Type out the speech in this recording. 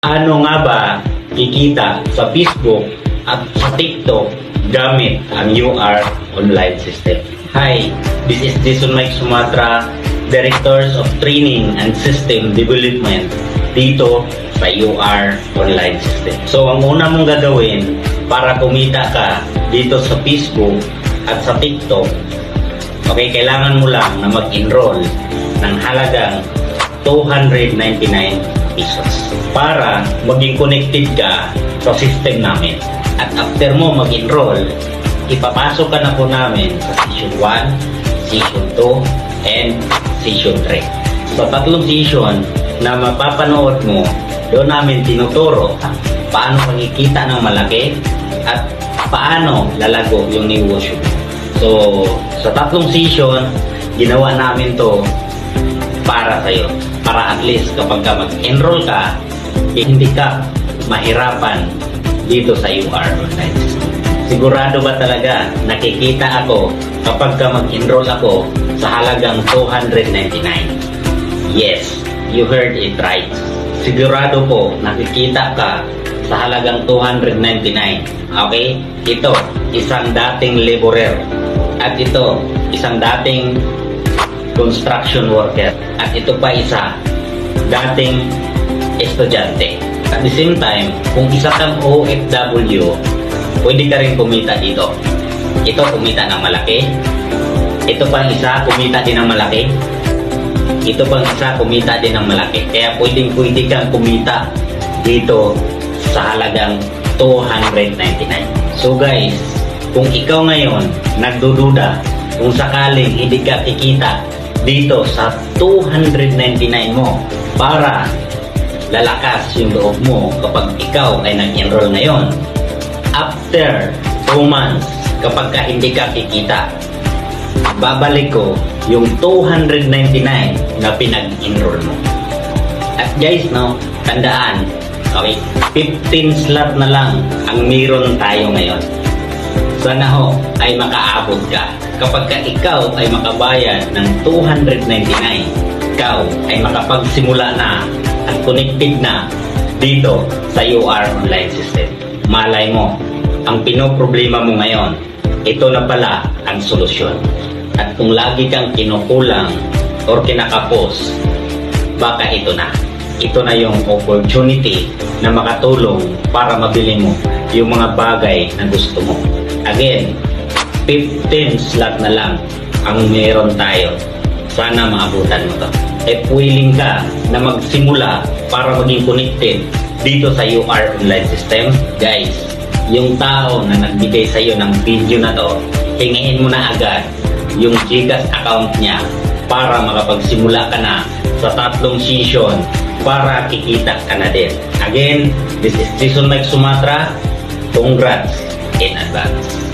Ano nga ba kikita sa Facebook at sa TikTok gamit ang UR online system? Hi, this is Jason Mike Sumatra, Directors of Training and System Development dito sa UR online system. So ang una mong gagawin para kumita ka dito sa Facebook at sa TikTok, okay, kailangan mo lang na mag-enroll ng halagang 299 pesos para maging connected ka sa system namin. At after mo mag-enroll, ipapasok ka na po namin sa Season 1, Season 2, and Season 3. Sa tatlong season na mapapanood mo, doon namin tinuturo paano makikita ng malaki at paano lalago yung negosyo. So, sa tatlong season, ginawa namin to para sa'yo. Para at least kapag ka mag-enroll ka, hindi ka mahirapan dito sa UR online system. Sigurado ba talaga nakikita ako kapag ka mag-enroll ako sa halagang 299? Yes, you heard it right. Sigurado po nakikita ka sa halagang 299. Okay? Ito, isang dating laborer. At ito, isang dating construction worker. At ito pa isa, dating estudyante. At the same time, kung isa kang OFW, pwede ka rin kumita dito. Ito kumita ng malaki. Ito pang isa, kumita din ng malaki. Ito pang isa, kumita din ng malaki. Kaya pwede kang kumita dito sa halagang 299. So guys, kung ikaw ngayon nagdududa kung sakaling hindi ka kikita dito sa 299 mo para lalakas yung loob mo kapag ikaw ay nag-enroll ngayon, after 2 months kapag ka hindi ka kikita, babalik ko yung 299 na pinag-enroll mo. At guys, no, tandaan, okay, 15 slot na lang ang meron tayo ngayon. Sana ho ay makaabot ka. Kapag ka ikaw ay makabayad ng 299, ikaw ay makapagsimula na at connected na dito sa UR online system. Malay mo, ang pinoproblema mo ngayon, ito na pala ang solusyon. At kung lagi kang kinukulang or kinakapos, baka ito na. Ito na yung opportunity na makatulong para mabili mo yung mga bagay na gusto mo. Again, 15 slot na lang ang meron tayo. Sana maabutan mo to. If willing ka na magsimula para maging connected dito sa UR online system, guys, yung tao na nagbigay sa iyo ng video na to, hingiin mo na agad yung GCash account niya para makapagsimula ka na sa tatlong season para kikita ka na din. Again, this is Jason Mike Sumatra. Congrats in advance.